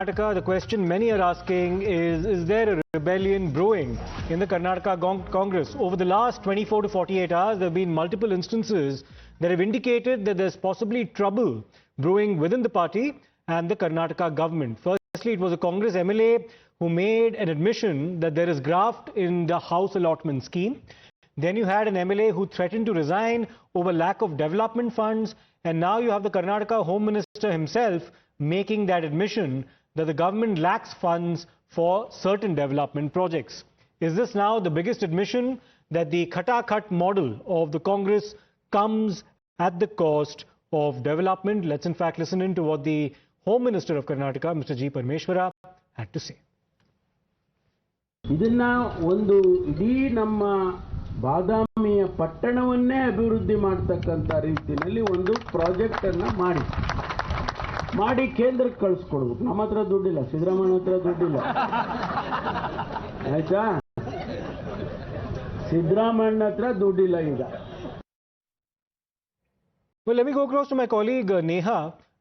Karnataka, the question many are asking is there a rebellion brewing in the Karnataka Congress? Over the last 24 to 48 hours, there have been multiple instances that have indicated that there's possibly trouble brewing within the party and the Karnataka government. Firstly, it was a Congress MLA who made an admission that there is graft in the house allotment scheme. Then you had an MLA who threatened to resign over lack of development funds. And now you have the Karnataka Home Minister himself making that admission that the government lacks funds for certain development projects. Is this now the biggest admission that the khata-khat model of the Congress comes at the cost of development? Let's in fact listen in to what the Home Minister of Karnataka, Mr. G. Parameshwara, had to say. ಇದನ್ನ ಒಂದು ಇಡೀ ನಮ್ಮ ಬಾದಾಮಿಯ ಪಟ್ಟಣವನ್ನೇ ಅಭಿವೃದ್ಧಿ ಮಾಡತಕ್ಕಂತ ರೀತಿಯಲ್ಲಿ ಒಂದು project ಅನ್ನು ಮಾಡಿ ಕೇಂದ್ರಕ್ಕೆ ಕಳಿಸ್ಕೊಡ್ಬೇಕು. ನಮ್ಮ ಹತ್ರ ದುಡ್ಡಿಲ್ಲ, ಸಿದ್ದರಾಮಯ್ಯ ಹತ್ರ ದುಡ್ಡಿಲ್ಲ, ಆಯ್ತಾ? ಸಿದ್ದರಾಮಯ್ಯ ಹತ್ರ ದುಡ್ಡಿಲ್ಲ ಈಗ. Well, let me go across to my colleague Neha.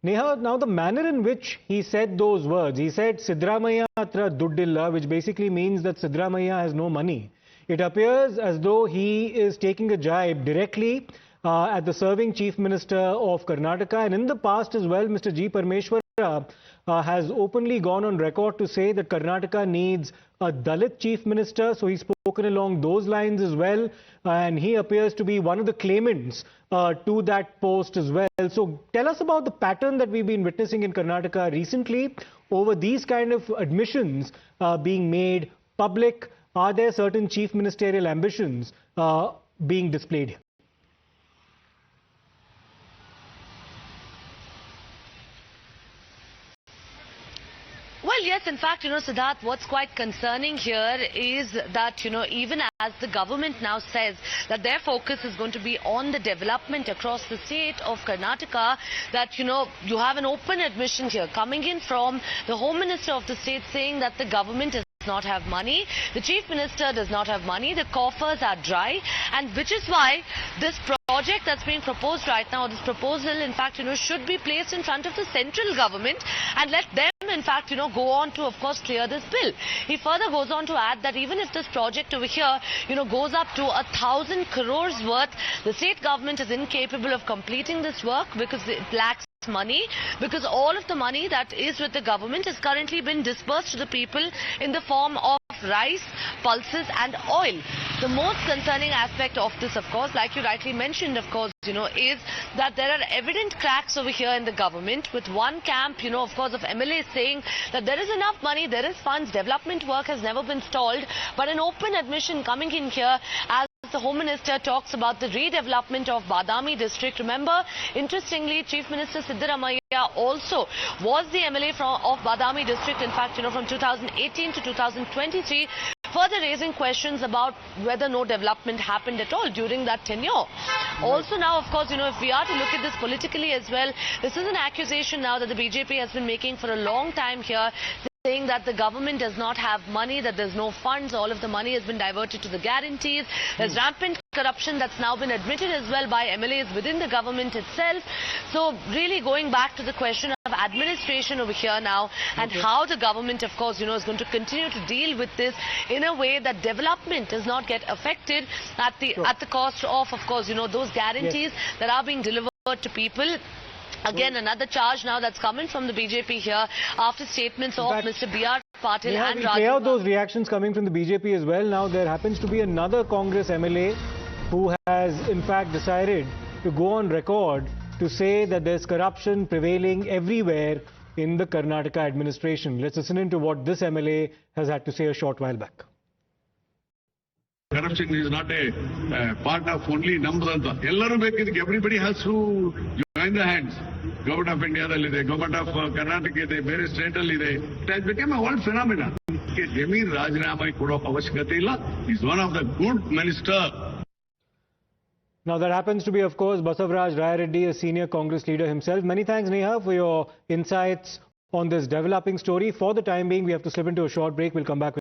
Neha, now the manner in which he said those words, he said Siddaramaiah atra duddilla, which basically means that Siddaramaiah has no money. It appears as though he is taking a jibe directly at the serving Chief Minister of Karnataka. And in the past as well, Mr. G. Parameshwara has openly gone on record to say that Karnataka needs a Dalit Chief Minister. So he's spoken along those lines as well. And he appears to be one of the claimants to that post as well. So tell us about the pattern that we've been witnessing in Karnataka recently over these kind of admissions being made public. Are there certain chief ministerial ambitions being displayed here? Well, yes, in fact, Siddharth, what's quite concerning here is that, even as the government now says that their focus is going to be on the development across the state of Karnataka, that, you have an open admission here coming in from the Home Minister of the state saying that the government does not have money, the Chief Minister does not have money, the coffers are dry, and which is why this project that's being proposed right now, this proposal, in fact, should be placed in front of the central government and let them, in fact, go on to, of course, clear this bill. He further goes on to add that even if this project over here, goes up to 1,000 crores worth, the state government is incapable of completing this work because it lacks money, because all of the money that is with the government has currently been disbursed to the people in the form of rice, pulses and oil. The most concerning aspect of this, of course, like you rightly mentioned, of course, is that there are evident cracks over here in the government, with one camp, of course, of MLA saying that there is enough money, there is funds, development work has never been stalled, but an open admission coming in here as the Home Minister talks about the redevelopment of Badami district. Remember, interestingly, Chief Minister Siddaramaiah also was the MLA of Badami district, in fact, from 2018 to 2023, further raising questions about whether no development happened at all during that tenure. Also now, of course, if we are to look at this politically as well, this is an accusation now that the BJP has been making for a long time here, saying that the government does not have money, that there's no funds, all of the money has been diverted to the guarantees. There's rampant corruption that's now been admitted as well by MLAs within the government itself. So really going back to the question of administration over here now, and how the government, of course, is going to continue to deal with this in a way that development does not get affected at the cost of course, those guarantees that are being delivered to people. Again, another charge now that's coming from the BJP here after statements of Mr. B.R. Patil and Raj. Play out those reactions coming from the BJP as well. Now there happens to be another Congress MLA who has in fact decided to go on record to say that there's corruption prevailing everywhere in the Karnataka administration. Let's listen into what this MLA has had to say a short while back. Corruption is not a part of only number. Everybody has to join the hands. Govt of India, Govt of Karnataka, various state, it has become a world phenomenon. Jemi Rajinamai Kudo Avashikatila is one of the good minister. Now that happens to be, of course, Basavaraj Raya Reddy, a senior Congress leader himself. Many thanks, Neha, for your insights on this developing story. For the time being, we have to slip into a short break. We'll come back with